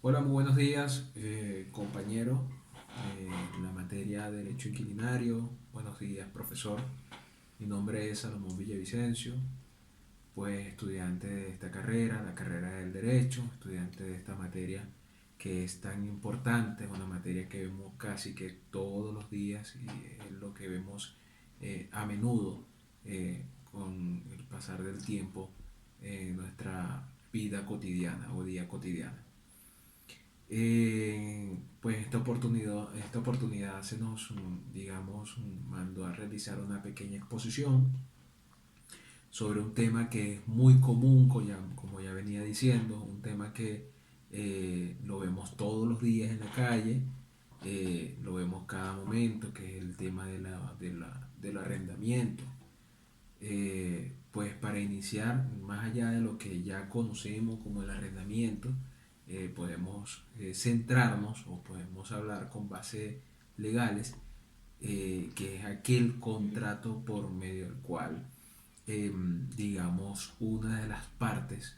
Hola, muy buenos días, compañero en la materia de Derecho Inquilinario. Buenos días, profesor. Mi nombre es Salomón Villavicencio, pues estudiante de esta carrera, la carrera del Derecho, estudiante de esta materia que es tan importante, es una materia que vemos casi que todos los días y es lo que vemos a menudo con el pasar del tiempo en nuestra vida cotidiana o día cotidiana. Pues esta oportunidad se nos, digamos, mandó a realizar una pequeña exposición sobre un tema que es muy común, como ya venía diciendo, un tema que lo vemos todos los días en la calle, lo vemos cada momento, que es el tema del arrendamiento. Pues para iniciar, más allá de lo que ya conocemos como el arrendamiento, podemos centrarnos o podemos hablar con bases legales, que es aquel contrato por medio del cual, digamos, una de las partes,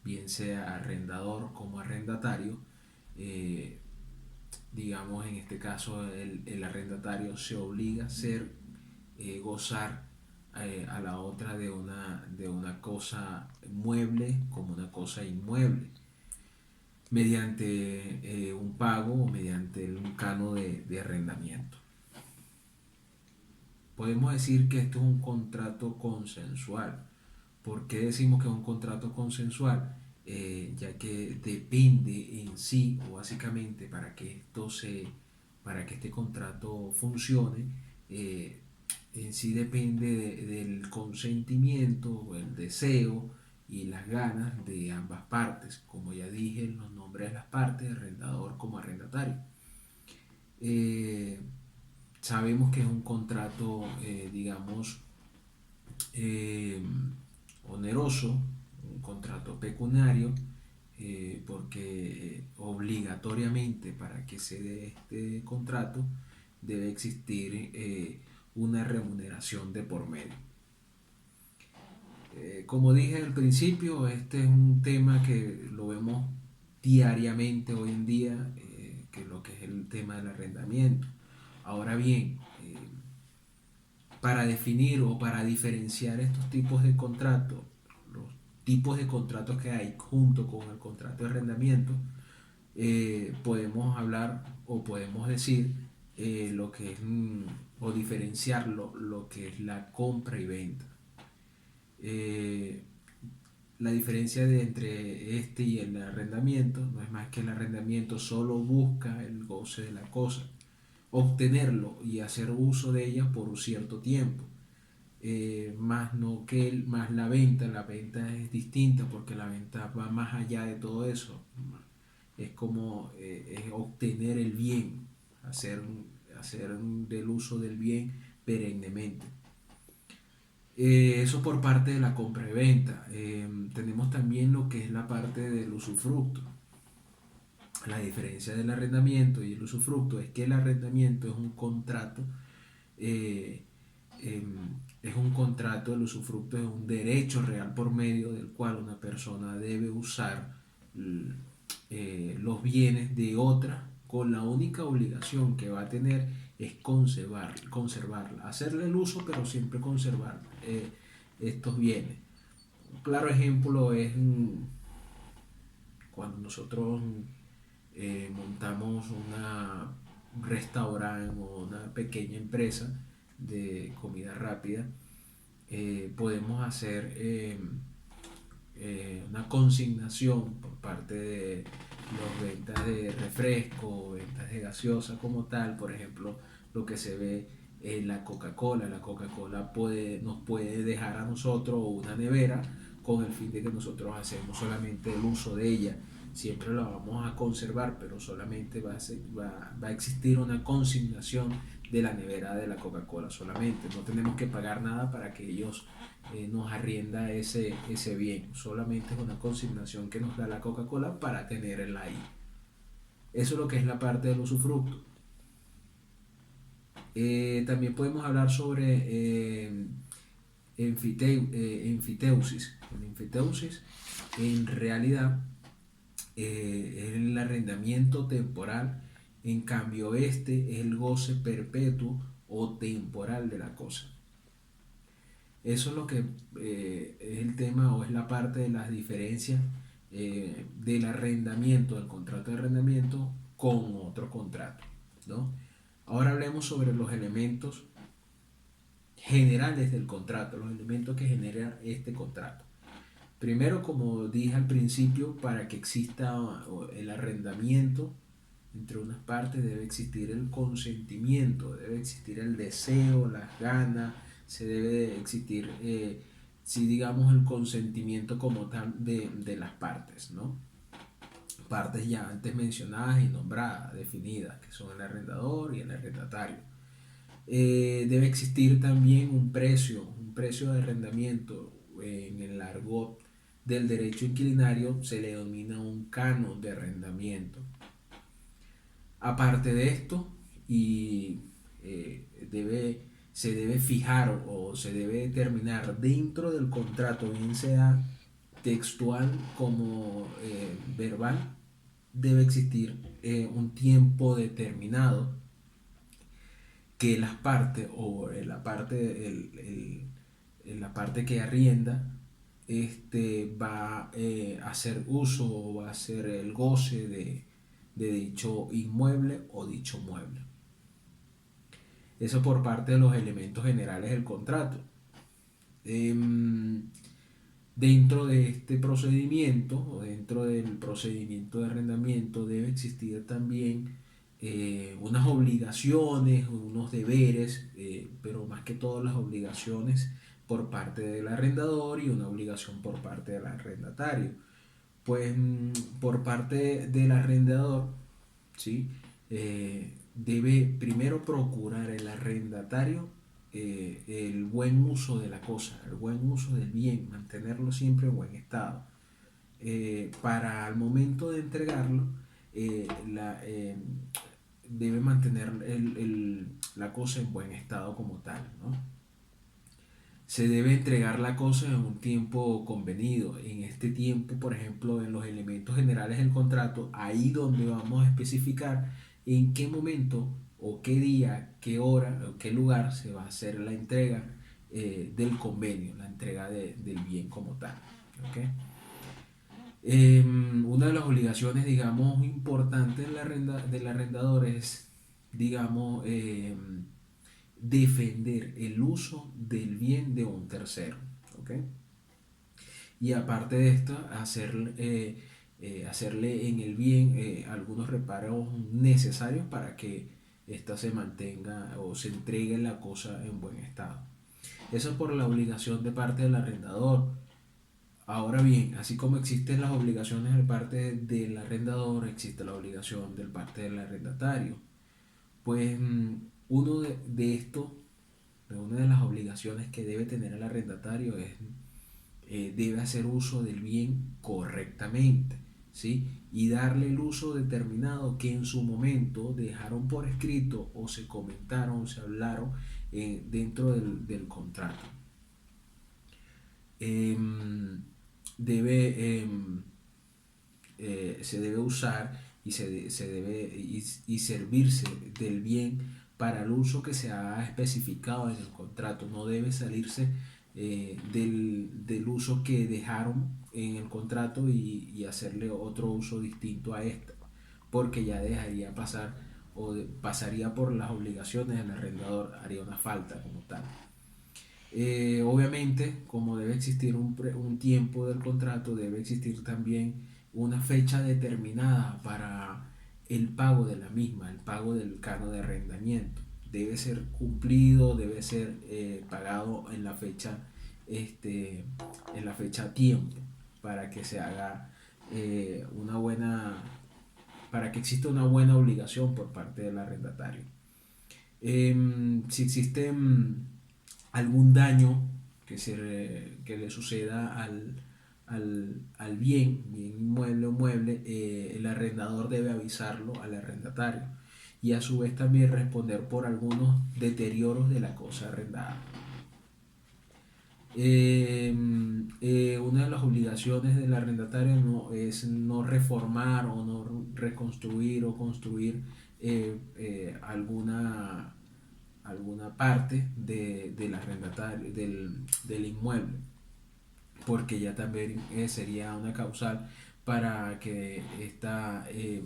bien sea arrendador como arrendatario, eh, digamos en este caso el arrendatario se obliga a hacer gozar a la otra de una cosa mueble como una cosa inmueble, mediante un pago o mediante un cano de arrendamiento. Podemos decir que esto es un contrato consensual. ¿Por qué decimos que es un contrato consensual? Ya que depende en sí, o básicamente para que este contrato funcione, eh, en sí depende del consentimiento, o el deseo y las ganas de ambas partes. Como ya dije, los nombres de las partes, arrendador como arrendatario. Eh, Sabemos que es un contrato, digamos, eh, oneroso, un contrato pecuniario, porque obligatoriamente para que se dé este contrato debe existir una remuneración de por medio. Como dije al principio, este es un tema que lo vemos diariamente hoy en día, que es lo que es el tema del arrendamiento. Ahora bien, para definir o para diferenciar estos tipos de contratos, los tipos de contratos que hay junto con el contrato de arrendamiento, podemos hablar o podemos decir lo que es, o diferenciar lo que es la compra y venta. Eh, la diferencia entre este y el arrendamiento no es más que el arrendamiento solo busca el goce de la cosa, obtenerlo y hacer uso de ella por un cierto tiempo. Más no que más la venta es distinta porque la venta va más allá de todo eso. Es como es obtener el bien, hacer, hacer del uso del bien perennemente. Eso por parte de la compra y venta. Tenemos también lo que es la parte del usufructo. La diferencia del arrendamiento y el usufructo es que el arrendamiento es un contrato, eh, eh, el usufructo es un derecho real por medio del cual una persona debe usar los bienes de otra, con la única obligación que va a tener es conservarla, hacerle el uso, pero siempre conservar estos bienes. Un claro ejemplo es cuando nosotros montamos un restaurante o una pequeña empresa de comida rápida. Podemos hacer una consignación por parte de los ventas de refresco, ventas de gaseosa como tal, por ejemplo, lo que se ve en la Coca-Cola. La Coca-Cola nos puede dejar a nosotros una nevera con el fin de que nosotros hacemos solamente el uso de ella. Siempre la vamos a conservar, pero solamente va a existir una consignación de la nevera de la Coca-Cola solamente. No tenemos que pagar nada para que ellos nos arrienda ese bien. Solamente es una consignación que nos da la Coca-Cola para tenerla ahí. Eso es lo que es la parte del usufructo. También podemos hablar sobre enfiteusis. En enfiteusis, en realidad, es el arrendamiento temporal. En cambio, este es el goce perpetuo o temporal de la cosa. Eso es lo que es el tema o es la parte de las diferencias del arrendamiento, del contrato de arrendamiento con otro contrato, ¿no? Ahora hablemos sobre los elementos generales del contrato, los elementos que genera este contrato. Primero, como dije al principio, para que exista el arrendamiento entre unas partes debe existir el consentimiento, debe existir el deseo, las ganas, se debe de existir, si digamos, el consentimiento como tal de las partes, ¿no? Partes ya antes mencionadas y nombradas, definidas, que son el arrendador y el arrendatario. Debe existir también un precio de arrendamiento. En el argot del derecho inquilinario se le denomina un canon de arrendamiento. Aparte de esto, y se debe fijar o se debe determinar dentro del contrato, bien sea textual como verbal, debe existir un tiempo determinado que las partes o la parte que arrienda va a hacer uso o va a hacer el goce de dicho inmueble o dicho mueble. Eso por parte de los elementos generales del contrato. Dentro de este procedimiento o dentro del procedimiento de arrendamiento debe existir también unas obligaciones, unos deberes, pero más que todo las obligaciones por parte del arrendador y una obligación por parte del arrendatario. Pues por parte del arrendador, ¿sí? Debe primero procurar el arrendatario el buen uso de la cosa, el buen uso del bien, mantenerlo siempre en buen estado. Para al momento de entregarlo, debe mantener la cosa en buen estado como tal, ¿no? Se debe entregar la cosa en un tiempo convenido. En este tiempo, por ejemplo, en los elementos generales del contrato, ahí donde vamos a especificar en qué momento o qué día, qué hora o qué lugar se va a hacer la entrega del convenio, la entrega del bien como tal. ¿Okay? Una de las obligaciones, digamos, importantes del arrendador es, digamos, defender el uso del bien de un tercero. ¿Okay? Y aparte de esto, hacerle en el bien algunos reparos necesarios para que ésta se mantenga o se entregue la cosa en buen estado. Eso por la obligación de parte del arrendador. Ahora bien, así como existen las obligaciones de parte del arrendador, existe la obligación de parte del arrendatario. Pues uno de esto, una de las obligaciones que debe tener el arrendatario es debe hacer uso del bien correctamente, ¿sí? Y darle el uso determinado que en su momento dejaron por escrito o se comentaron, se hablaron dentro del contrato. Se debe usar y se debe y servirse del bien para el uso que se ha especificado en el contrato. No debe salirse del uso que dejaron en el contrato y hacerle otro uso distinto a esto, porque ya dejaría pasar o pasaría por las obligaciones del arrendador, haría una falta como tal. Obviamente, como debe existir un tiempo del contrato, debe existir también una fecha determinada para el pago de la misma, el pago del canon de arrendamiento. Debe ser cumplido, debe ser pagado en la fecha a tiempo para que se haga una buena, para que exista una buena obligación por parte del arrendatario. Si existe algún daño que le suceda al bien inmueble o mueble, el arrendador debe avisarlo al arrendatario y a su vez también responder por algunos deterioros de la cosa arrendada. Una de las obligaciones del arrendatario no, es no reformar o no reconstruir o construir alguna parte del arrendatario, del inmueble, porque ya también sería una causal para que esta eh,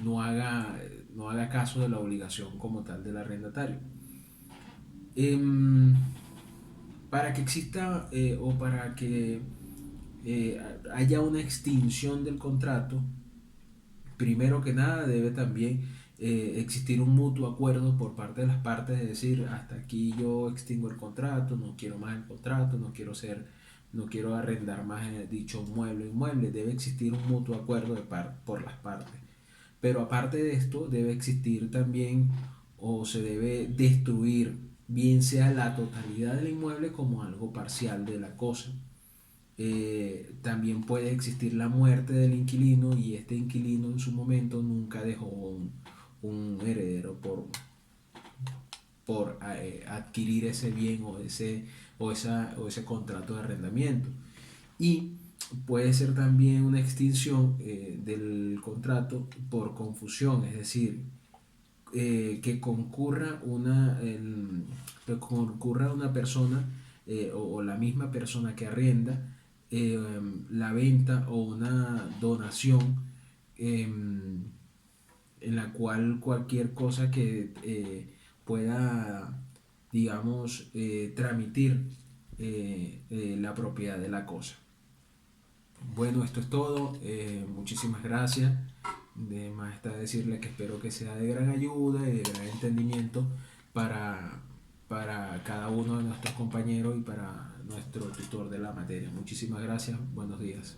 no haga, no haga caso de la obligación como tal del arrendatario. Em, para que exista o para que haya una extinción del contrato, primero que nada debe también existir un mutuo acuerdo por parte de las partes, de decir, hasta aquí yo extingo el contrato, no quiero más el contrato, no quiero arrendar más dicho inmueble, debe existir un mutuo acuerdo por las partes. Pero aparte de esto, debe existir también o se debe destruir, bien sea la totalidad del inmueble como algo parcial de la cosa. También puede existir la muerte del inquilino y este inquilino en su momento nunca dejó un heredero por adquirir ese bien o ese contrato de arrendamiento. Y puede ser también una extinción del contrato por confusión, es decir, que concurra una persona o la misma persona que arrienda eh, la venta o una donación eh, en la cual cualquier cosa que pueda, digamos, transmitir la propiedad de la cosa. Bueno, esto es todo. Muchísimas gracias. De más está decirle que espero que sea de gran ayuda y de gran entendimiento para, para cada uno de nuestros compañeros y para nuestro tutor de la materia. Muchísimas gracias. Buenos días.